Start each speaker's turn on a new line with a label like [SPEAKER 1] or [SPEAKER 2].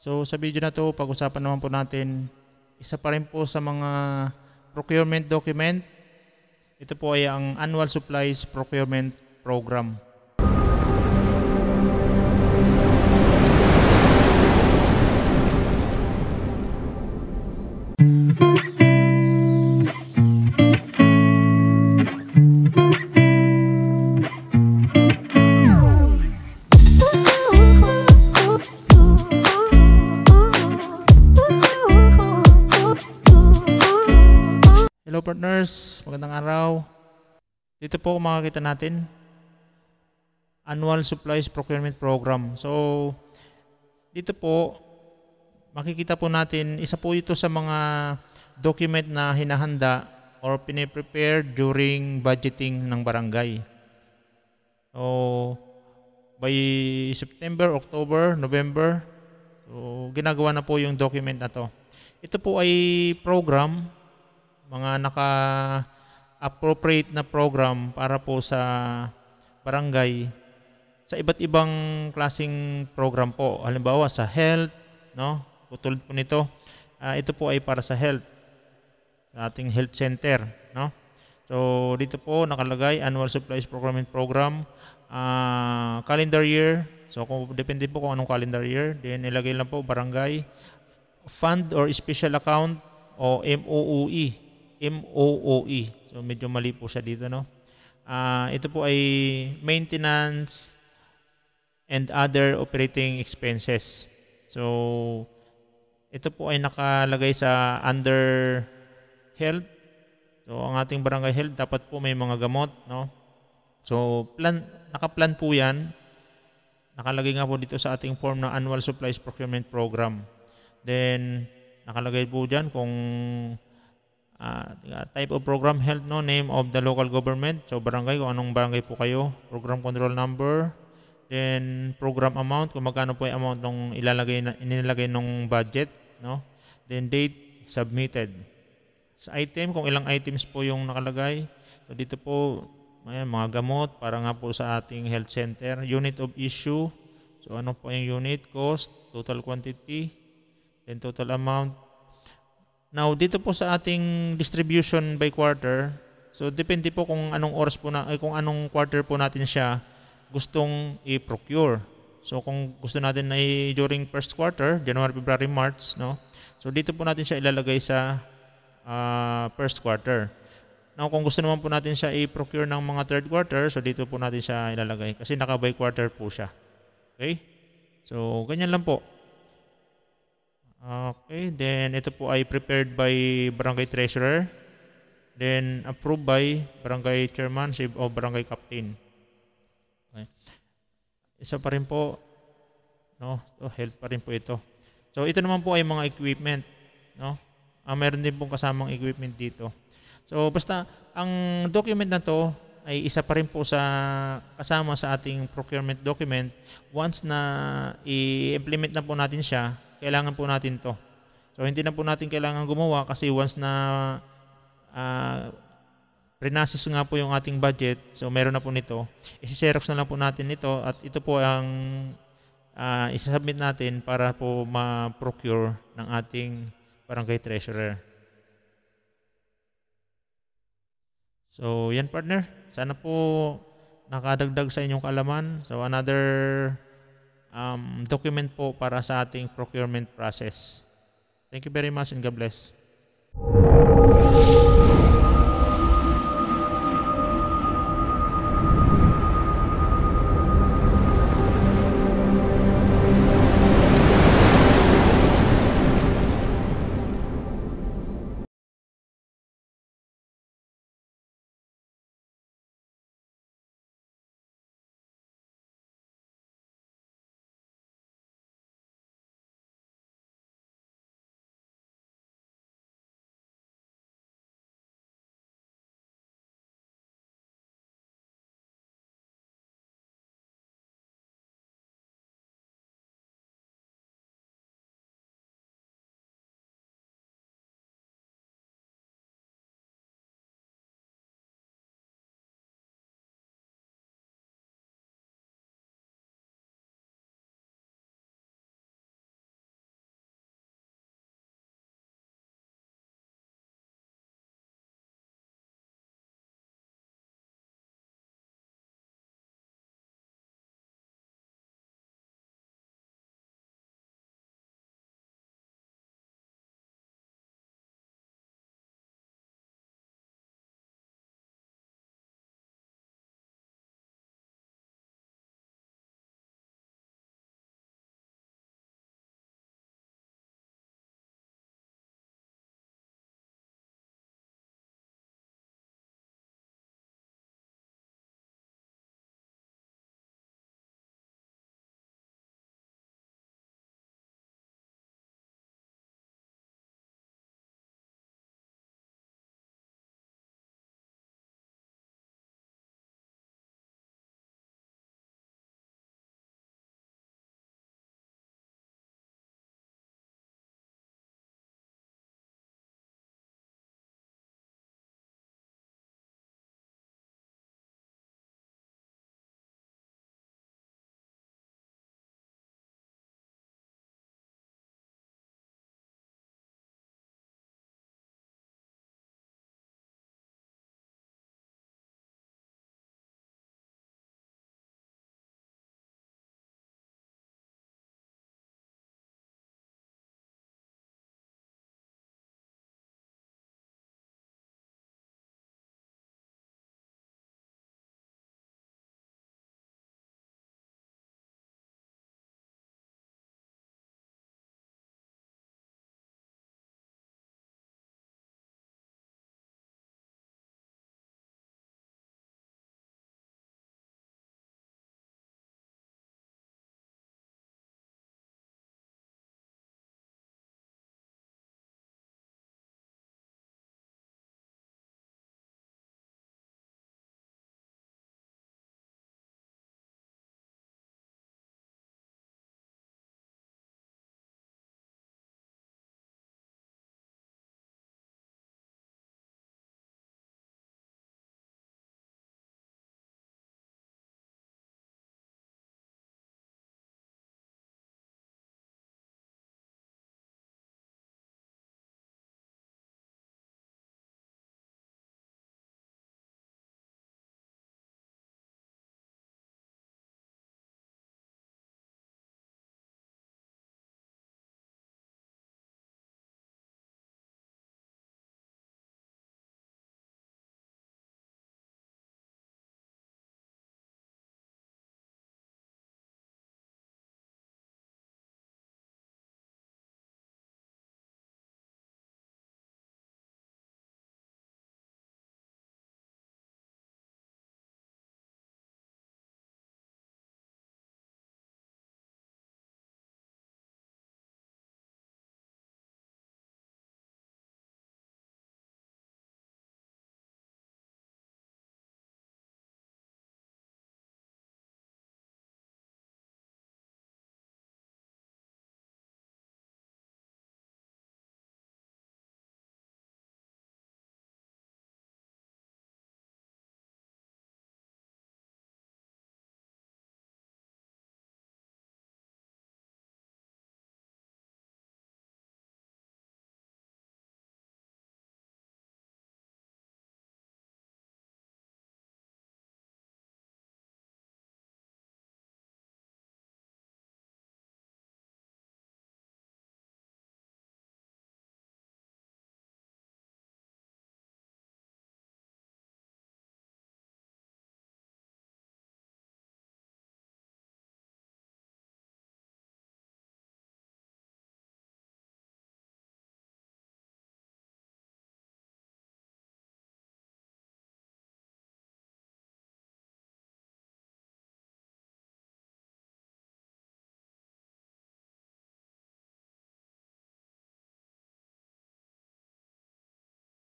[SPEAKER 1] So sa video na to, pag-usapan naman po natin, isa pa rin po sa mga procurement document. Ito po ay ang Annual Supplies Procurement Program. Hello partners, magandang araw. Dito po makikita natin Annual Supplies Procurement Program. So dito po makikita po natin, isa po ito sa mga document na hinahanda or piniprepare during budgeting ng barangay. So by September, October, November, so ginagawa na po yung document na to. Ito po ay program, mga naka-appropriate na program para po sa barangay sa iba't ibang klaseng program po. Halimbawa sa health, no? Tulad po nito, ito po ay para sa health, sa ating health center, no? So dito po nakalagay Annual Supplies Procurement Program, calendar year. So kung depende po kung anong calendar year, then ilagay lang po barangay, fund or special account o MOOE. MOOE. So medyo mali po siya dito, no? Ito po ay maintenance and other operating expenses. So ito po ay nakalagay sa under health. So ang ating barangay health dapat po may mga gamot, no? So naka-plan po 'yan. Nakalagay nga po dito sa ating form na Annual Supplies Procurement Program. Then nakalagay po diyan kung type of program, health, no, name of the local government, so barangay, kung anong barangay po kayo, program control number, then program amount, kung magkano po yung amount nung inilagay nung budget, no, then date submitted. Sa item, kung ilang items po yung nakalagay, so dito po ayan, mga gamot para nga po sa ating health center, unit of issue, so ano po yung unit, cost, total quantity, then total amount. Now, dito po sa ating distribution by quarter, so depende po kung anong oras po kung anong quarter po natin siya gustong i-procure. So kung gusto natin na during first quarter, January, February, March, no? So dito po natin siya ilalagay sa first quarter. Now, kung gusto naman po natin siya i-procure ng mga third quarter, so dito po natin siya ilalagay kasi naka by quarter po siya. Okay? So ganyan lang po. Okay, then ito po ay prepared by barangay treasurer, then approved by barangay chairman o barangay captain. Okay. Isa pa rin po, no? So, health pa rin po ito. So ito naman po ay mga equipment, no? Meron din pong kasamang equipment dito. So basta ang document na to ay isa pa rin po sa kasama sa ating procurement document. Once na i-implement na po natin siya, kailangan po natin to. So hindi na po natin kailangan gumawa kasi once na pre-process nga po yung ating budget, so meron na po nito, isi-xerox na lang po natin ito at ito po ang isa-submit natin para po ma-procure ng ating barangay treasurer. So yan partner, sana po nakadagdag sa inyong kaalaman. So another document po para sa ating procurement process. Thank you very much and God bless.